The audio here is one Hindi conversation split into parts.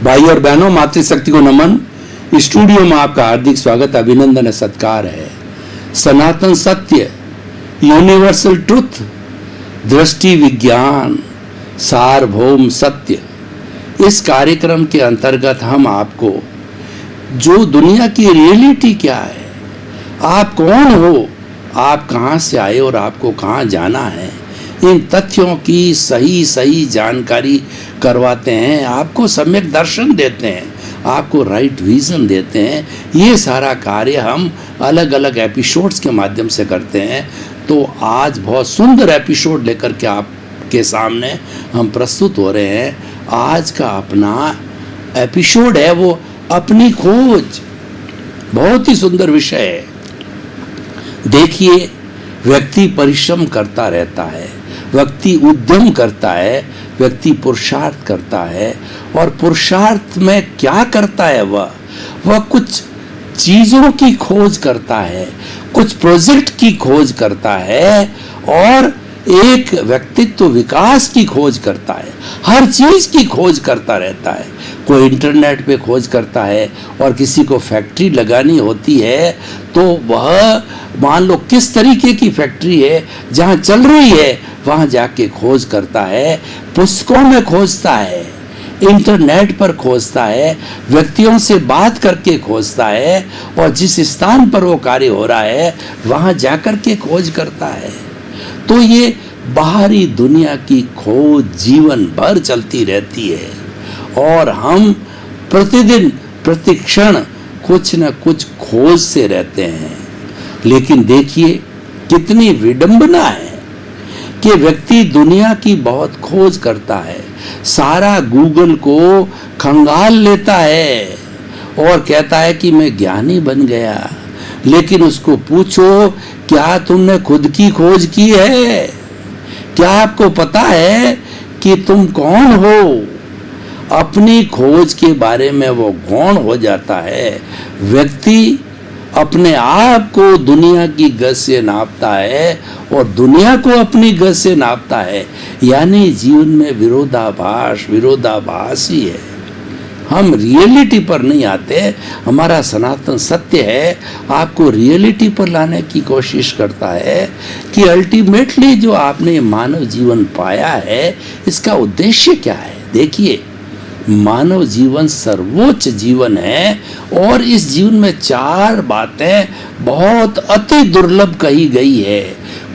भाई और बहनों, मातृशक्ति को नमन। स्टूडियो में आपका हार्दिक स्वागत, अभिनंदन, सत्कार है। सनातन सत्य, यूनिवर्सल ट्रुथ, दृष्टि विज्ञान, सार्वभौम सत्य, इस कार्यक्रम के अंतर्गत हम आपको जो दुनिया की रियलिटी क्या है, आप कौन हो, आप कहाँ से आए और आपको कहाँ जाना है, इन तथ्यों की सही जानकारी करवाते हैं, आपको सम्यक दर्शन देते हैं, आपको राइट विजन देते हैं। ये सारा कार्य हम अलग अलग एपिसोड्स के माध्यम से करते हैं। तो आज बहुत सुंदर एपिसोड लेकर के आपके सामने हम प्रस्तुत हो रहे हैं। आज का अपना एपिसोड है वो अपनी खोज। बहुत ही सुंदर विषय है। देखिए, व्यक्ति परिश्रम करता रहता है, व्यक्ति उद्यम करता है, व्यक्ति पुरुषार्थ करता है, और पुरुषार्थ में क्या करता है, वह कुछ चीज़ों की खोज करता है, कुछ प्रोजेक्ट की खोज करता है, और एक व्यक्तित्व विकास की खोज करता है। हर चीज़ की खोज करता रहता है। कोई इंटरनेट पे खोज करता है, और किसी को फैक्ट्री लगानी होती है तो वह मान लो किस तरीके की फैक्ट्री है, जहाँ चल रही है वहाँ जाके खोज करता है, पुस्तकों में खोजता है, इंटरनेट पर खोजता है, व्यक्तियों से बात करके खोजता है, और जिस स्थान पर वो कार्य हो रहा है वहाँ जाकर के खोज करता है। तो ये बाहरी दुनिया की खोज जीवन भर चलती रहती है, और हम प्रतिदिन प्रतिक्षण कुछ न कुछ खोज से रहते हैं। लेकिन देखिए, कितनी विडंबना है कि व्यक्ति दुनिया की बहुत खोज करता है, सारा गूगल को खंगाल लेता है और कहता है कि मैं ज्ञानी बन गया। लेकिन उसको पूछो, क्या तुमने खुद की खोज की है? क्या आपको पता है कि तुम कौन हो? अपनी खोज के बारे में वो गौण हो जाता है। व्यक्ति अपने आप को दुनिया की गज से नापता है और दुनिया को अपनी गज से नापता है। यानी जीवन में विरोधाभास ही है। हम रियलिटी पर नहीं आते। हमारा सनातन सत्य है आपको रियलिटी पर लाने की कोशिश करता है कि अल्टीमेटली जो आपने मानव जीवन पाया है, इसका उद्देश्य क्या है। देखिए, मानव जीवन सर्वोच्च जीवन है, और इस जीवन में 4 बातें बहुत अति दुर्लभ कही गई है।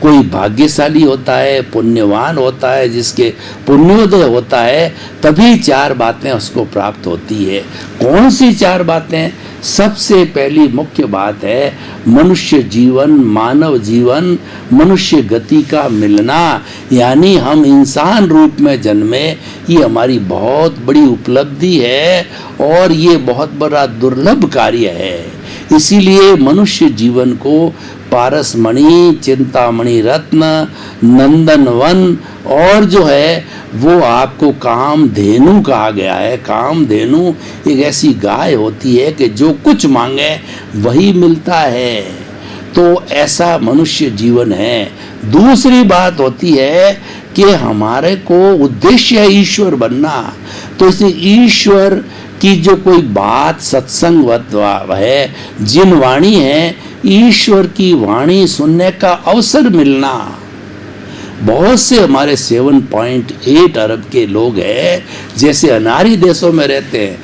कोई भाग्यशाली होता है, पुण्यवान होता है, जिसके पुण्योदय होता है, तभी 4 बातें उसको प्राप्त होती है। कौन सी 4 बातें? सबसे पहली मुख्य बात है मनुष्य जीवन, मानव जीवन, मनुष्य गति का मिलना। यानी हम इंसान रूप में जन्मे, ये हमारी बहुत बड़ी उपलब्धि है, और ये बहुत बड़ा दुर्लभ कार्य है। इसीलिए मनुष्य जीवन को पारसमणि, चिंतामणि रत्न, नंदनवन, और जो है वो आपको कामधेनु कहा गया है। कामधेनु एक ऐसी गाय होती है कि जो कुछ मांगे वही मिलता है। तो ऐसा मनुष्य जीवन है। दूसरी बात होती है कि हमारे को उद्देश्य है ईश्वर बनना। तो इसे ईश्वर की जो कोई बात सत्संग है, जिन वाणी है, ईश्वर की वाणी सुनने का अवसर मिलना। बहुत से हमारे 7.8 अरब के लोग हैं, जैसे अनार्य देशों में रहते हैं।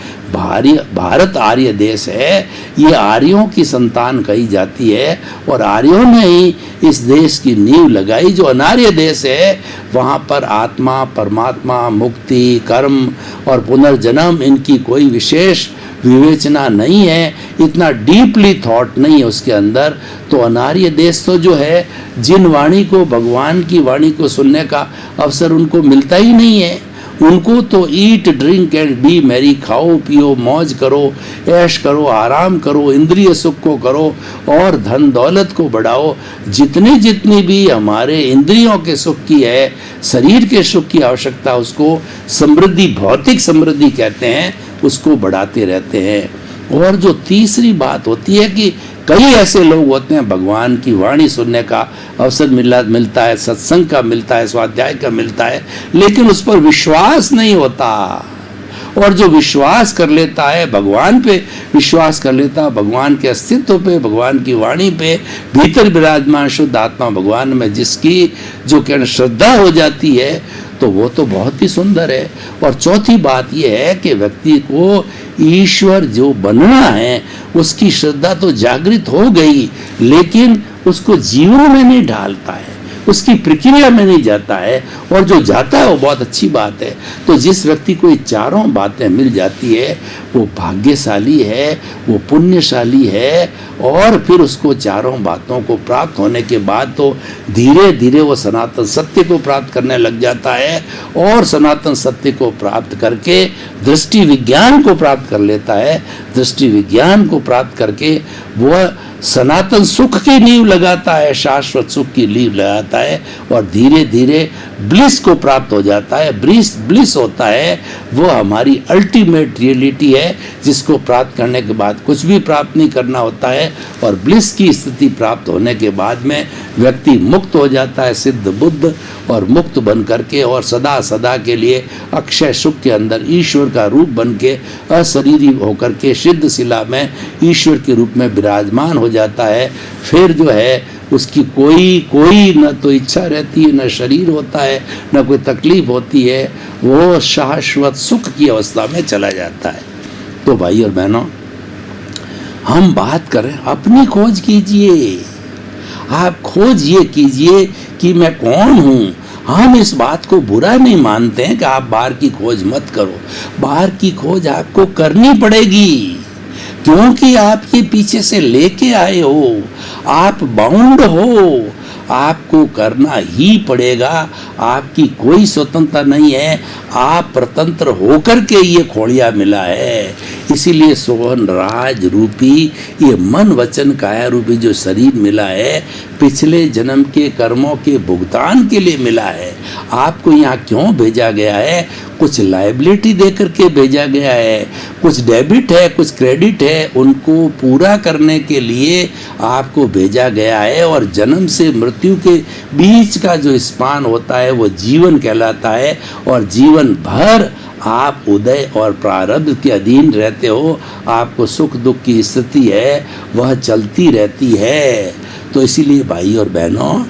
भारत आर्य देश है, ये आर्यों की संतान कही जाती है, और आर्यों ने ही इस देश की नींव लगाई। जो अनार्य देश है वहाँ पर आत्मा, परमात्मा, मुक्ति, कर्म और पुनर्जन्म, इनकी कोई विशेष विवेचना नहीं है, इतना डीपली थॉट नहीं है उसके अंदर। तो अनार्य देश तो जो है, जिन वाणी को, भगवान की वाणी को सुनने का अवसर उनको मिलता ही नहीं है। उनको तो eat drink and B Mary, खाओ पियो मौज करो, ऐश करो, आराम करो, इंद्रिय सुख को करो और धन दौलत को बढ़ाओ। जितनी भी हमारे इंद्रियों के सुख की है, शरीर के सुख की आवश्यकता, उसको समृद्धि, भौतिक समृद्धि कहते हैं, उसको बढ़ाते रहते हैं। और जो तीसरी बात होती है कि कई ऐसे लोग होते हैं, भगवान की वाणी सुनने का अवसर मिलता है, सत्संग का मिलता है, स्वाध्याय का मिलता है, लेकिन उस पर विश्वास नहीं होता। और जो विश्वास कर लेता है भगवान पे, विश्वास कर लेता है भगवान के अस्तित्व पे, भगवान की वाणी पे, भीतर विराजमान शुद्ध आत्मा भगवान में जिसकी जो कहना श्रद्धा हो जाती है, तो वो तो बहुत ही सुंदर है। और चौथी बात यह है कि व्यक्ति को ईश्वर जो बनना है उसकी श्रद्धा तो जागृत हो गई, लेकिन उसको जीवन में नहीं ढालता है, उसकी प्रक्रिया में नहीं जाता है, और जो जाता है वो बहुत अच्छी बात है। तो जिस व्यक्ति को ये चारों बातें मिल जाती है वो भाग्यशाली है, वो पुण्यशाली है, और फिर उसको चारों बातों को प्राप्त होने के बाद तो धीरे धीरे वो सनातन सत्य को प्राप्त करने लग जाता है, और सनातन सत्य को प्राप्त करके दृष्टि विज्ञान को प्राप्त कर लेता है। दृष्टि विज्ञान को प्राप्त करके वह सनातन सुख की नींव लगाता है, शाश्वत सुख की नींव लगाता है, और धीरे धीरे ब्लिस को प्राप्त हो जाता है। ब्लिस होता है वो हमारी अल्टीमेट रियलिटी है, जिसको प्राप्त करने के बाद कुछ भी प्राप्त नहीं करना होता है, और ब्लिस की स्थिति प्राप्त होने के बाद में व्यक्ति मुक्त हो जाता है, सिद्ध बुद्ध, और मुक्त बन करके और सदा सदा के लिए अक्षय सुख के अंदर ईश्वर का रूप बन के अशरीरी होकर के सिद्ध शिला में ईश्वर के रूप में विराजमान हो जाता है। फिर जो है उसकी कोई न तो इच्छा रहती है, न शरीर होता है, न कोई तकलीफ होती है, वो शाश्वत सुख की अवस्था में चला जाता है। तो भाई और बहनों, हम बात करें अपनी खोज कीजिए। आप खोज ये कीजिए कि मैं कौन हूँ। हम इस बात को बुरा नहीं मानते हैं कि आप बाहर की खोज मत करो, बाहर की खोज आपको करनी पड़ेगी, क्योंकि आप ये पीछे से लेके आए हो, आप बाउंड हो, आपको करना ही पड़ेगा। आपकी कोई स्वतंत्रता नहीं है, आप स्वतंत्र होकर के ये खोड़िया मिला है। इसीलिए सोहन राज रूपी ये मन वचन काया रूपी जो शरीर मिला है, पिछले जन्म के कर्मों के भुगतान के लिए मिला है। आपको यहाँ क्यों भेजा गया है? कुछ लायबिलिटी दे करके भेजा गया है, कुछ डेबिट है, कुछ क्रेडिट है, उनको पूरा करने के लिए आपको भेजा गया है। और जन्म से मृत्यु के बीच का जो स्पान होता है वो जीवन कहलाता है, और जीवन भर आप उदय और प्रारब्ध के अधीन रहते हो। आपको सुख दुख की स्थिति है वह चलती रहती है। तो इसीलिए भाई और बहनों,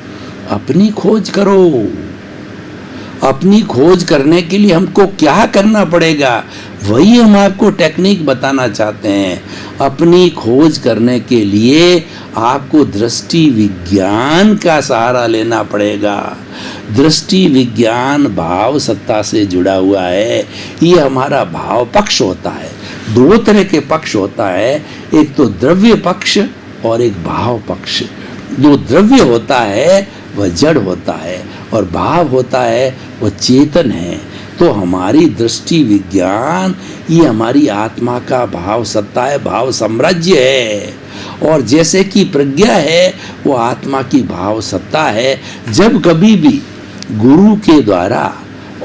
अपनी खोज करो। अपनी खोज करने के लिए हमको क्या करना पड़ेगा, वही हम आपको टेक्निक बताना चाहते हैं। अपनी खोज करने के लिए आपको दृष्टि विज्ञान का सहारा लेना पड़ेगा। दृष्टि विज्ञान भाव सत्ता से जुड़ा हुआ है। ये हमारा भाव पक्ष होता है। दो तरह के पक्ष होता है, एक तो द्रव्य पक्ष और एक भाव पक्ष। जो द्रव्य होता है वह जड़ होता है, और भाव होता है वह चेतन है। तो हमारी दृष्टि विज्ञान ये हमारी आत्मा का भाव सत्ता है, भाव साम्राज्य है। और जैसे कि प्रज्ञा है वो आत्मा की भाव सत्ता है। जब कभी भी गुरु के द्वारा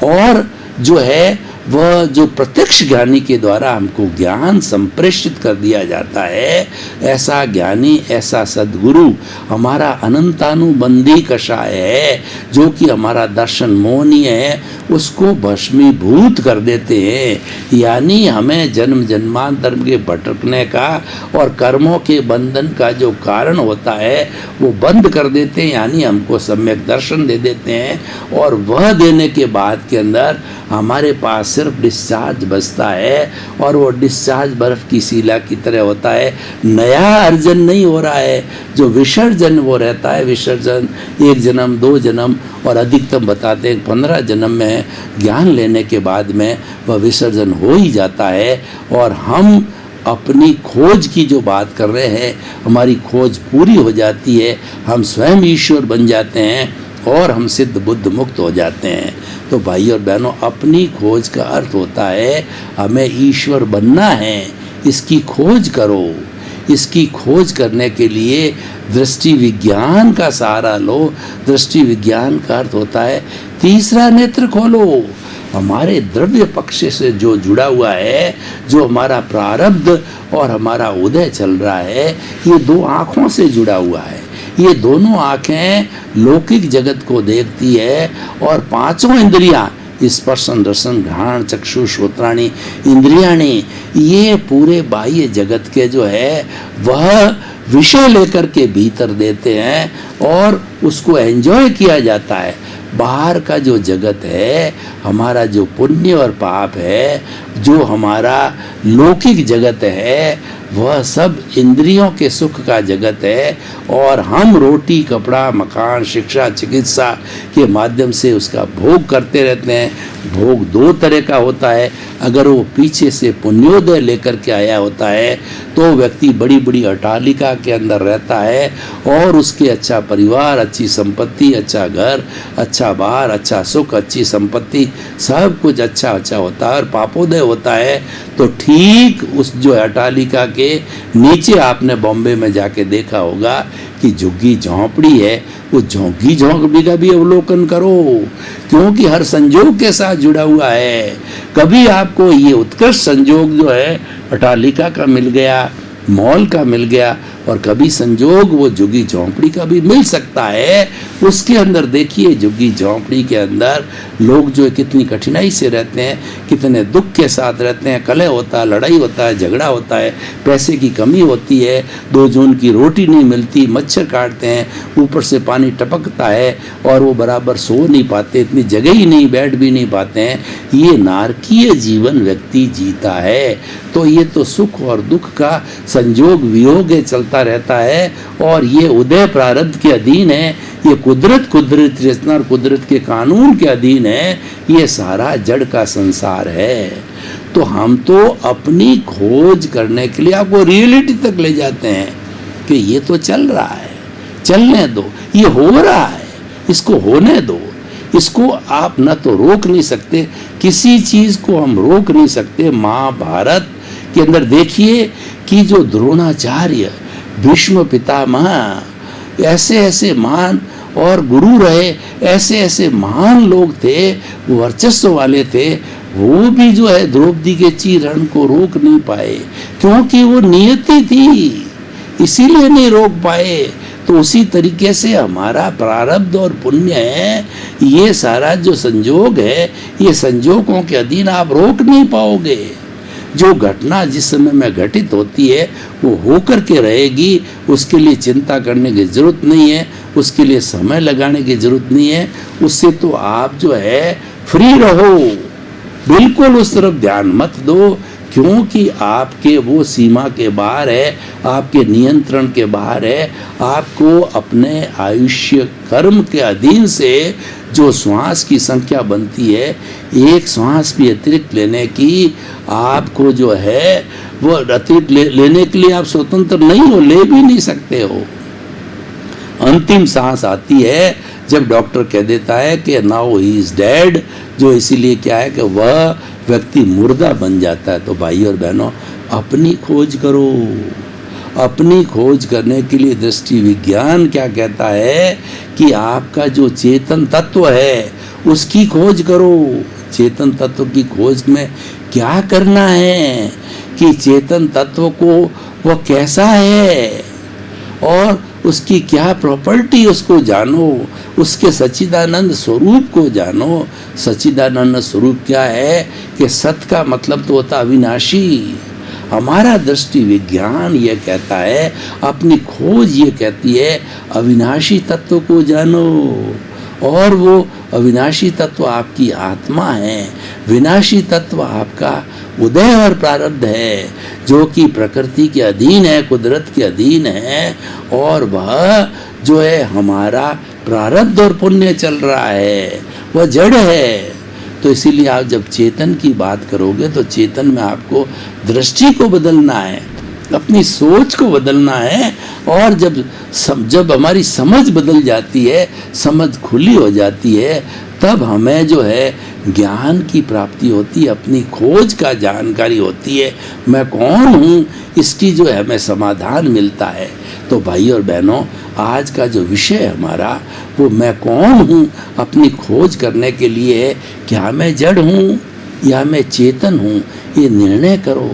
और जो है वह जो प्रत्यक्ष ज्ञानी के द्वारा हमको ज्ञान संप्रेषित कर दिया जाता है, ऐसा ज्ञानी, ऐसा सद्गुरु हमारा अनंतानुबंधी कषाय है, जो कि हमारा दर्शन मोहनीय है, उसको भस्मीभूत कर देते हैं। यानी हमें जन्म जन्मांतर के भटकने का और कर्मों के बंधन का जो कारण होता है वो बंद कर देते हैं, यानी हमको सम्यक दर्शन दे देते हैं। और वह देने के बाद के अंदर हमारे पास सिर्फ डिस्चार्ज बचता है, और वो डिस्चार्ज बर्फ की शिला की तरह होता है। नया अर्जन नहीं हो रहा है, जो विसर्जन वो रहता है। विसर्जन 1 जन्म 2 जन्म और अधिकतम बताते हैं 15 जन्म में ज्ञान लेने के बाद में वह विसर्जन हो ही जाता है। और हम अपनी खोज की जो बात कर रहे हैं, हमारी खोज पूरी हो जाती है, हम स्वयं ईश्वर बन जाते हैं और हम सिद्ध बुद्ध मुक्त हो जाते हैं। तो भाई और बहनों, अपनी खोज का अर्थ होता है हमें ईश्वर बनना है। इसकी खोज करो। इसकी खोज करने के लिए दृष्टि विज्ञान का सहारा लो। दृष्टि विज्ञान का अर्थ होता है तीसरा नेत्र खोलो। हमारे द्रव्य पक्ष से जो जुड़ा हुआ है, जो हमारा प्रारब्ध और हमारा उदय चल रहा है, ये 2 आँखों से जुड़ा हुआ है। ये दोनों आँखें लौकिक जगत को देखती है और 5 इंद्रियां स्पर्शन रसन घ्राण चक्षु श्रोत्राणी इंद्रियाणी, ये पूरे बाह्य जगत के जो है वह विषय लेकर के भीतर देते हैं और उसको एंजॉय किया जाता है। बाहर का जो जगत है, हमारा जो पुण्य और पाप है, जो हमारा लौकिक जगत है, वह सब इंद्रियों के सुख का जगत है और हम रोटी कपड़ा मकान शिक्षा चिकित्सा के माध्यम से उसका भोग करते रहते हैं। भोग दो तरह का होता है। अगर वो पीछे से पुण्योदय लेकर के आया होता है तो व्यक्ति बड़ी बड़ी अट्टालिका के अंदर रहता है और उसके अच्छा परिवार, अच्छी संपत्ति, अच्छा घर, अच्छा बार, अच्छा सुख, अच्छी संपत्ति, सब कुछ अच्छा अच्छा होता है। और पापोदय होता है तो ठीक उस जो अट्टालिका के नीचे आपने बॉम्बे में जाके देखा होगा कि झुग्गी झोंपड़ी है, वो झोंकी झोंपड़ी का भी अवलोकन करो, क्योंकि हर संजोग के साथ जुड़ा हुआ है। कभी आपको ये उत्कृष्ट संजोग जो है अट्टालिका का मिल गया, मॉल का मिल गया, और कभी संजोग वो झुग्गी झोंपड़ी का भी मिल सकता है। उसके अंदर देखिए, झुग्गी झोंपड़ी के अंदर लोग जो है कितनी कठिनाई से रहते हैं, कितने दुख के साथ रहते हैं। कलह होता है, लड़ाई होता है, झगड़ा होता है, पैसे की कमी होती है, 2 जून की रोटी नहीं मिलती, मच्छर काटते हैं, ऊपर से पानी टपकता है और वो बराबर सो नहीं पाते, इतनी जगह ही नहीं, बैठ भी नहीं पाते हैं। ये नारकीय जीवन व्यक्ति जीता है। तो ये तो सुख और दुख का संजोग वियोग चलता रहता है और ये उदय प्रारब्ध के अधीन है। ये कुदरत रचना और कुदरत के कानून के अधीन है। ये सारा जड़ का संसार है। तो हम तो अपनी खोज करने के लिए आपको रियलिटी तक ले जाते हैं कि ये तो चल रहा है, चलने दो, ये हो रहा है, इसको होने दो। इसको आप न तो रोक नहीं सकते, किसी चीज को हम रोक नहीं सकते। महाभारत के अंदर देखिए कि जो द्रोणाचार्य, भीष्म पितामह, ऐसे ऐसे महान और गुरु रहे, ऐसे ऐसे महान लोग थे, वो वर्चस्व वाले थे, वो भी जो है द्रौपदी के चीरण को रोक नहीं पाए, क्योंकि वो नियति थी, इसीलिए नहीं रोक पाए। तो उसी तरीके से हमारा प्रारब्ध और पुण्य है, ये सारा जो संजोग है, ये संजोगों के अधीन आप रोक नहीं पाओगे। जो घटना जिस समय में घटित होती है वो होकर के रहेगी, उसके लिए चिंता करने की जरूरत नहीं है, उसके लिए समय लगाने की जरूरत नहीं है। उससे तो आप जो है फ्री रहो, बिल्कुल उस तरफ ध्यान मत दो, क्योंकि आपके वो सीमा के बाहर है, आपके नियंत्रण के बाहर है। आपको अपने आयुष्य कर्म के अधीन से जो श्वास की संख्या बनती है, एक श्वास भी अतिरिक्त लेने की आपको जो है वो अतिरिक्त लेने के लिए आप स्वतंत्र नहीं हो, ले भी नहीं सकते हो। अंतिम सांस आती है जब डॉक्टर कह देता है कि नाउ ही इज डेड, जो इसीलिए क्या है कि वह व्यक्ति मुर्दा बन जाता है। तो भाई और बहनों, अपनी खोज करो। अपनी खोज करने के लिए दृष्टि विज्ञान क्या कहता है कि आपका जो चेतन तत्व है उसकी खोज करो। चेतन तत्व की खोज में क्या करना है कि चेतन तत्व को वह कैसा है और उसकी क्या प्रॉपर्टी, उसको जानो, उसके सच्चिदानंद स्वरूप को जानो। सच्चिदानंद स्वरूप क्या है कि सत का मतलब तो होता अविनाशी। हमारा दृष्टि विज्ञान ये कहता है, अपनी खोज ये कहती है अविनाशी तत्व को जानो, और वो अविनाशी तत्व आपकी आत्मा है, विनाशी तत्व आपका उदय और प्रारब्ध है, जो कि प्रकृति के अधीन है, कुदरत के अधीन है, और वह जो है हमारा प्रारब्ध और पुण्य चल रहा है, वह जड़ है। तो इसीलिए आप जब चेतन की बात करोगे तो चेतन में आपको दृष्टि को बदलना है, अपनी सोच को बदलना है। और जब हमारी समझ बदल जाती है, समझ खुली हो जाती है, तब हमें जो है ज्ञान की प्राप्ति होती है, अपनी खोज का जानकारी होती है, मैं कौन हूँ, इसकी जो है हमें समाधान मिलता है। तो भाई और बहनों, आज का जो विषय हमारा वो मैं कौन हूँ अपनी खोज करने के लिए है। क्या मैं जड़ हूँ या मैं चेतन हूँ, ये निर्णय करो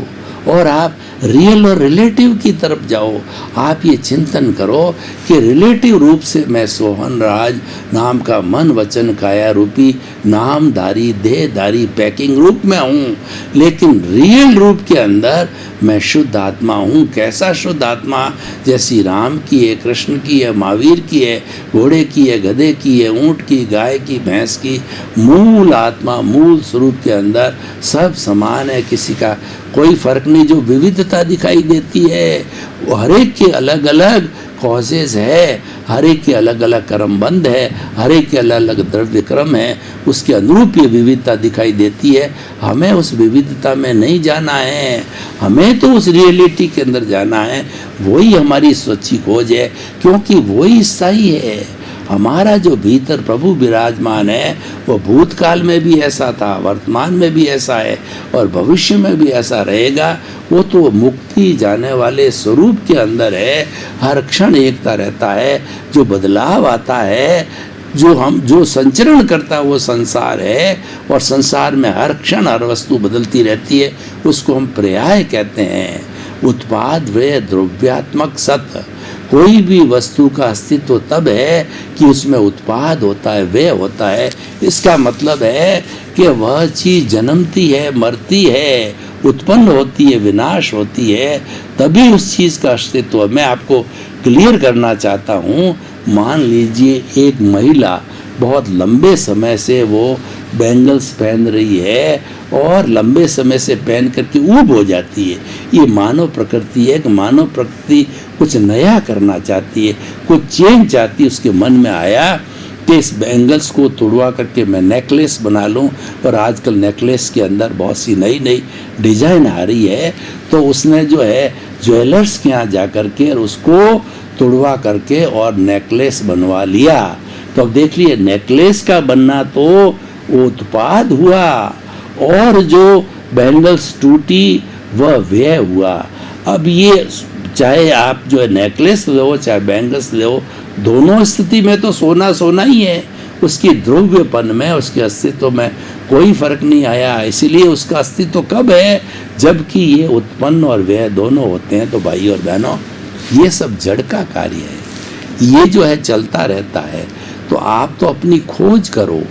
और आप रियल और रिलेटिव की तरफ जाओ। आप ये चिंतन करो कि रिलेटिव रूप से मैं सोहन राज नाम का मन वचन काया रूपी नामधारी देहधारी पैकिंग रूप में हूँ, लेकिन रियल रूप के अंदर मैं शुद्ध आत्मा हूँ। कैसा शुद्ध आत्मा? जैसी राम की है, कृष्ण की है, महावीर की है, घोड़े की है, गधे की है, ऊँट की, गाय की, भैंस की। मूल आत्मा, मूल स्वरूप के अंदर सब समान है, किसी का कोई फर्क नहीं। जो विविधता दिखाई देती है वो हर एक के अलग अलग कॉजेज है, हर एक के अलग अलग कर्मबंध है, हर एक के अलग अलग द्रव्य क्रम है, उसके अनुरूप ये विविधता दिखाई देती है। हमें उस विविधता में नहीं जाना है, हमें तो उस रियलिटी के अंदर जाना है। वही हमारी सच्ची खोज है, क्योंकि वही सही है। हमारा जो भीतर प्रभु विराजमान है वो भूतकाल में भी ऐसा था, वर्तमान में भी ऐसा है और भविष्य में भी ऐसा रहेगा। वो तो मुक्ति जाने वाले स्वरूप के अंदर है, हर क्षण एकता रहता है। जो बदलाव आता है, जो संचरण करता है वो संसार है, और संसार में हर क्षण हर वस्तु बदलती रहती है। उसको हम पर्याय कहते हैं। उत्पाद व द्रव्यात्मक सत। कोई भी वस्तु का अस्तित्व तब है कि उसमें उत्पाद होता है, व्यय होता है। इसका मतलब है कि वह चीज़ जन्मती है, मरती है, उत्पन्न होती है, विनाश होती है, तभी उस चीज़ का अस्तित्व। मैं आपको क्लियर करना चाहता हूँ। मान लीजिए एक महिला बहुत लंबे समय से वो बैंगल्स पहन रही है और लंबे समय से पहन करके ऊब हो जाती है। ये मानव प्रकृति है कि मानव प्रकृति कुछ नया करना चाहती है, कुछ चेंज चाहती है। उसके मन में आया कि इस बैंगल्स को तोड़वा करके मैं नेकलेस बना लूं, और आजकल नेकलेस के अंदर बहुत सी नई नई डिजाइन आ रही है। तो उसने जो है ज्वेलर्स के यहाँ जा करके और उसको तोड़वा करके और नेकलेस बनवा लिया। तो अब देख लिए, नेकलेस का बनना तो उत्पाद हुआ, और जो बैंगल्स टूटी वह व्यय हुआ। अब ये चाहे आप जो है नेकलेस लो चाहे बैंगल्स लो, दोनों स्थिति में तो सोना सोना ही है। उसकी द्रव्यपन में, उसके अस्तित्व में कोई फर्क नहीं आया। इसीलिए उसका अस्तित्व कब है? जबकि ये उत्पन्न और व्यय दोनों होते हैं। तो भाई और बहनों, ये सब जड़ का कार्य है, ये जो है चलता रहता है। तो आप तो अपनी खोज करो,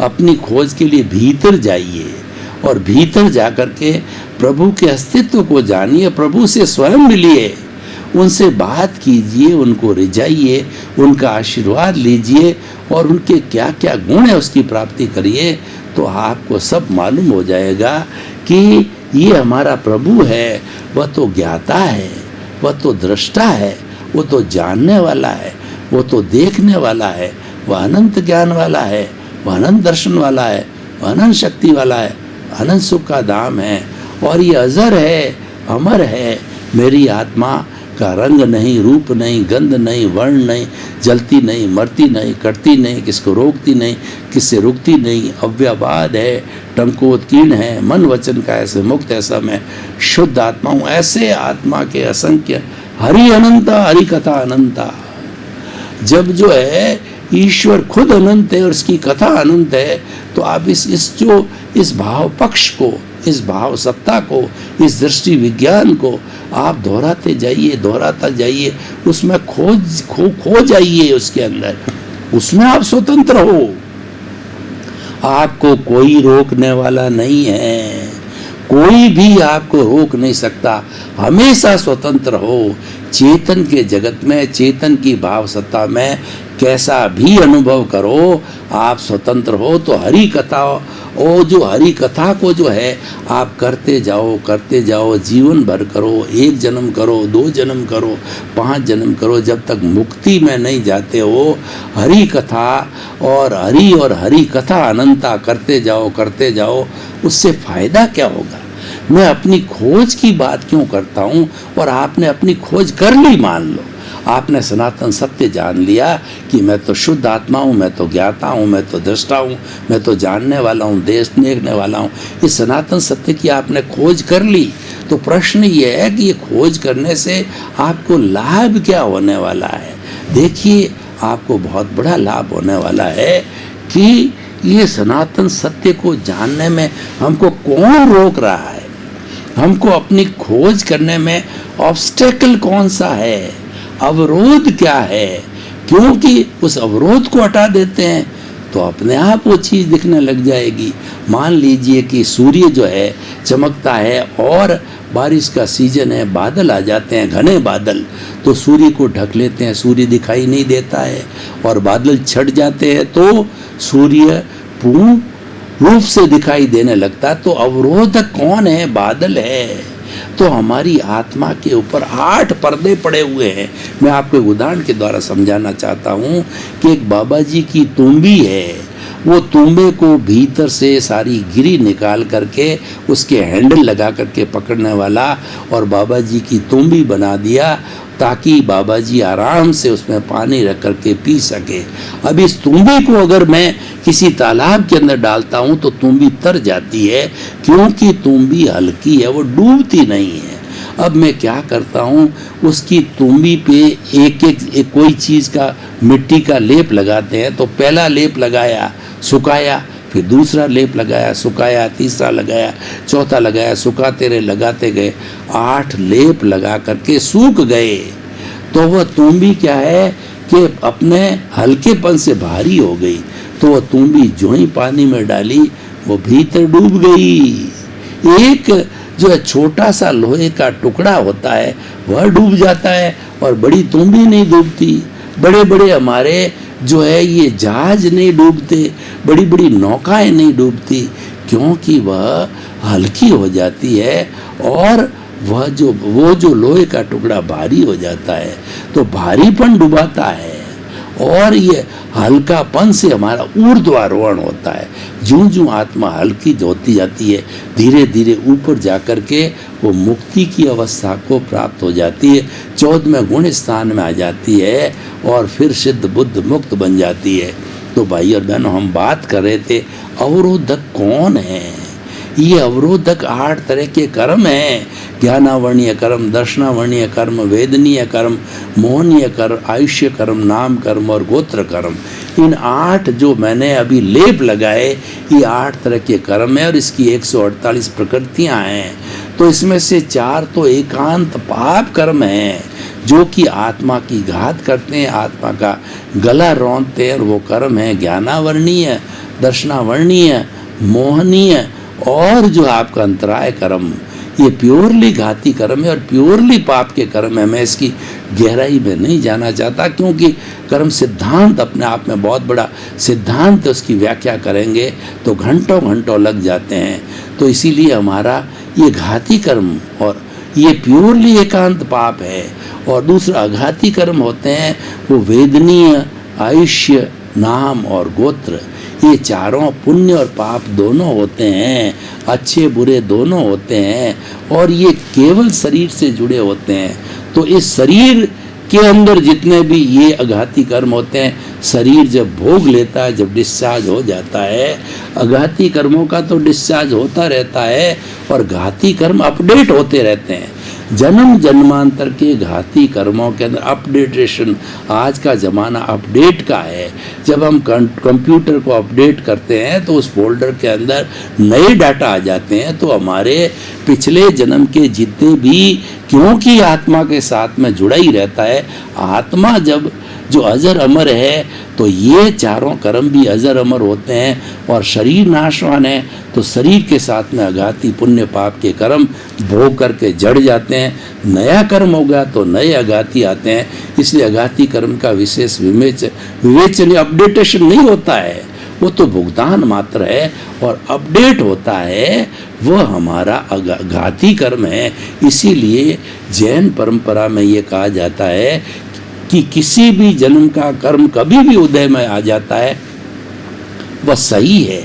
अपनी खोज के लिए भीतर जाइए और भीतर जाकर के प्रभु के अस्तित्व को जानिए, प्रभु से स्वयं मिलिए, उनसे बात कीजिए, उनको रिझाइए, उनका आशीर्वाद लीजिए और उनके क्या क्या गुण है उसकी प्राप्ति करिए। तो आपको सब मालूम हो जाएगा कि ये हमारा प्रभु है, वह तो ज्ञाता है, वह तो दृष्टा है, वो तो जानने वाला है, वो तो देखने वाला है, वह अनंत ज्ञान वाला है, वह अनंत दर्शन वाला है, वह अनंत शक्ति वाला है, अनंत सुख का धाम है। और ये अजर है, अमर है। मेरी आत्मा का रंग नहीं, रूप नहीं, गंध नहीं, वर्ण नहीं, जलती नहीं, मरती नहीं, कटती नहीं, किसको रोकती नहीं, किससे रुकती नहीं, अव्यवाद है, टंकोत्कीर्ण है, मन वचन का ऐसे मुक्त, ऐसा मैं शुद्ध आत्मा हूँ। ऐसे आत्मा के असंख्य हरि अनंता, हरि कथा अनंता। जब जो है ईश्वर खुद अनंत है और इसकी कथा अनंत है, तो आप इस भाव पक्ष को, इस भाव सत्ता को, इस दृष्टि विज्ञान को आप दोहराते जाइए, दोहराता जाइए, उसमें खो जाइए, उसके अंदर, उसमें आप स्वतंत्र हो। आपको कोई रोकने वाला नहीं है, कोई भी आपको रोक नहीं सकता। हमेशा स्वतंत्र हो। चेतन के जगत में, चेतन की भाव सत्ता में कैसा भी अनुभव करो, आप स्वतंत्र हो। तो हरि कथा, ओ जो हरि कथा को जो है आप करते जाओ, जीवन भर करो, 1 जन्म करो, 2 जन्म करो, 5 जन्म करो, जब तक मुक्ति में नहीं जाते हो। हरि कथा और हरि कथा अनंता करते जाओ, उससे फायदा क्या होगा? मैं अपनी खोज की बात क्यों करता हूँ? और आपने अपनी खोज कर ली, मान लो आपने सनातन सत्य जान लिया कि मैं तो शुद्ध आत्मा हूँ, मैं तो ज्ञाता हूँ, मैं तो दृष्टा हूँ, मैं तो जानने वाला हूँ, देश देखने वाला हूँ। इस सनातन सत्य की आपने खोज कर ली। तो प्रश्न ये है कि ये खोज करने से आपको लाभ क्या होने वाला है? देखिए, आपको बहुत बड़ा लाभ होने वाला है कि ये सनातन सत्य को जानने में हमको कौन रोक रहा है? हमको अपनी खोज करने में ऑब्स्टेकल कौन सा है, अवरोध क्या है, क्योंकि उस अवरोध को हटा देते हैं तो अपने आप वो चीज़ दिखने लग जाएगी। मान लीजिए कि सूर्य जो है चमकता है और बारिश का सीजन है, बादल आ जाते हैं, घने बादल, तो सूर्य को ढक लेते हैं, सूर्य दिखाई नहीं देता है, और बादल छट जाते हैं तो सूर्य पूर्ण रूप से दिखाई देने लगता है। तो अवरोधक कौन है? बादल है। तो हमारी आत्मा के ऊपर 8 पर्दे पड़े हुए हैं। मैं आपको एक उदाहरण के द्वारा समझाना चाहता हूँ कि एक बाबा जी की तुम्बी है, वो तुम्बे को भीतर से सारी गिरी निकाल करके उसके हैंडल लगा करके पकड़ने वाला और बाबा जी की तुम्बी बना दिया ताकि बाबा जी आराम से उसमें पानी रख करके पी सके। अब इस तुम्बे को अगर मैं किसी तालाब के अंदर डालता हूँ तो तुम्बी तर जाती है, क्योंकि तुम्बी हल्की है, वो डूबती नहीं है। अब मैं क्या करता हूँ, उसकी तुम्बी पे एक कोई चीज़ का मिट्टी का लेप लगाते हैं। तो पहला लेप लगाया, सुखाया, फिर दूसरा लेप लगाया, सुखाया, तीसरा लगाया, चौथा लगाया, सुखाते रहे, लगाते गए, 8 लेप लगा करके सूख गए। तो वह तुम्बी क्या है कि अपने हल्केपन से भारी हो गई। तो वह तुम्बी जो ही पानी में डाली वो भीतर डूब गई। एक जो है छोटा सा लोहे का टुकड़ा होता है वह डूब जाता है और बड़ी तुम्बी नहीं डूबती। बड़े बड़े हमारे जो है ये जहाज नहीं डूबते, बड़ी बड़ी नौकाएं नहीं डूबती, क्योंकि वह हल्की हो जाती है और वो जो लोहे का टुकड़ा भारी हो जाता है। तो भारीपन डुबाता है और ये हल्कापन से हमारा ऊर्ध्वारोहण होता है। ज्यों ज्यों आत्मा हल्की होती जाती है, धीरे धीरे ऊपर जाकर के वो मुक्ति की अवस्था को प्राप्त हो जाती है, 14वें गुण स्थान में आ जाती है और फिर सिद्ध बुद्ध मुक्त बन जाती है। तो भाई और बहनों, हम बात कर रहे थे अवरोधक कौन है। ये अवरोधक 8 तरह के कर्म हैं। ज्ञानावर्णीय कर्म, दर्शनावर्णीय कर्म, वेदनीय कर्म, मोहनीय कर्म, आयुष्य कर्म, नाम कर्म और गोत्र कर्म। इन 8 जो मैंने अभी लेप लगाए, ये 8 तरह के कर्म है और इसकी 148 प्रकृतियां हैं। तो इसमें से 4 तो एकांत पाप कर्म हैं जो कि आत्मा की घात करते हैं, आत्मा का गला रौंदते हैं, और वो कर्म है ज्ञानावर्णीय, दर्शनावर्णीय, मोहनीय और जो आपका अंतराय कर्म। ये प्योरली घाती कर्म है और प्योरली पाप के कर्म है। मैं इसकी गहराई में नहीं जाना चाहता, क्योंकि कर्म सिद्धांत अपने आप में बहुत बड़ा सिद्धांत है, उसकी व्याख्या करेंगे तो घंटों घंटों लग जाते हैं। तो इसीलिए हमारा ये घाती कर्म और ये प्योरली एकांत पाप है। और दूसरा अघाती कर्म होते हैं वो वेदनीय, आयुष्य, नाम और गोत्र। ये चारों पुण्य और पाप दोनों होते हैं, अच्छे बुरे दोनों होते हैं, और ये केवल शरीर से जुड़े होते हैं। तो इस शरीर के अंदर जितने भी ये अघाती कर्म होते हैं, शरीर जब भोग लेता है, जब डिस्चार्ज हो जाता है, अघाती कर्मों का तो डिस्चार्ज होता रहता है और घाती कर्म अपडेट होते रहते हैं। जन्म जन्मांतर के घाती कर्मों के अंदर अपडेटेशन, आज का ज़माना अपडेट का है। जब हम कंप्यूटर को अपडेट करते हैं तो उस फोल्डर के अंदर नए डाटा आ जाते हैं। तो हमारे पिछले जन्म के जितने भी, क्योंकि आत्मा के साथ में जुड़ा ही रहता है, आत्मा जब जो अजर अमर है तो ये चारों कर्म भी अजर अमर होते हैं। और शरीर नाशवान है तो शरीर के साथ में अघाती पुण्य पाप के कर्म भोग करके जड़ जाते हैं। नया कर्म हो गया तो नए अघाती आते हैं। इसलिए अघाती कर्म का विशेष विवेचन अपडेटेशन नहीं होता है, वो तो भुगतान मात्र है। और अपडेट होता है वह हमारा घाती कर्म है। इसीलिए जैन परंपरा में ये कहा जाता है कि किसी भी जन्म का कर्म कभी भी उदय में आ जाता है वह सही है।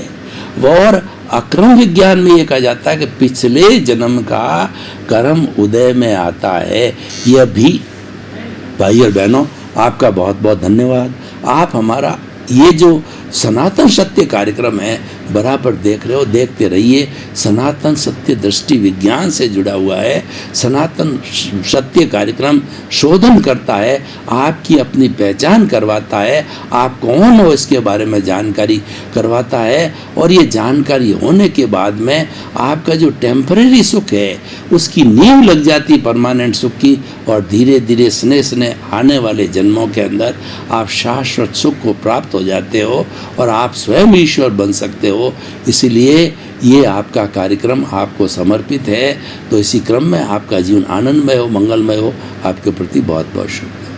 और अक्रम विज्ञान में ये कहा जाता है कि पिछले जन्म का कर्म उदय में आता है। यह भी भाई और बहनों, आपका बहुत बहुत धन्यवाद। आप हमारा ये जो सनातन सत्य कार्यक्रम है बराबर देख रहे हो, देखते रहिए। सनातन सत्य दृष्टि विज्ञान से जुड़ा हुआ है। सनातन सत्य कार्यक्रम शोधन करता है, आपकी अपनी पहचान करवाता है, आप कौन हो इसके बारे में जानकारी करवाता है। और ये जानकारी होने के बाद में आपका जो टेम्परेरी सुख है उसकी नींव लग जाती परमानेंट सुख की, और धीरे धीरे स्नेह स्नेह आने वाले जन्मों के अंदर आप शाश्वत सुख को प्राप्त हो जाते हो और आप स्वयं ईश्वर बन सकते हो। इसीलिए ये आपका कार्यक्रम आपको समर्पित है। तो इसी क्रम में आपका जीवन आनंदमय हो, मंगलमय हो। आपके प्रति बहुत बहुत शुभ।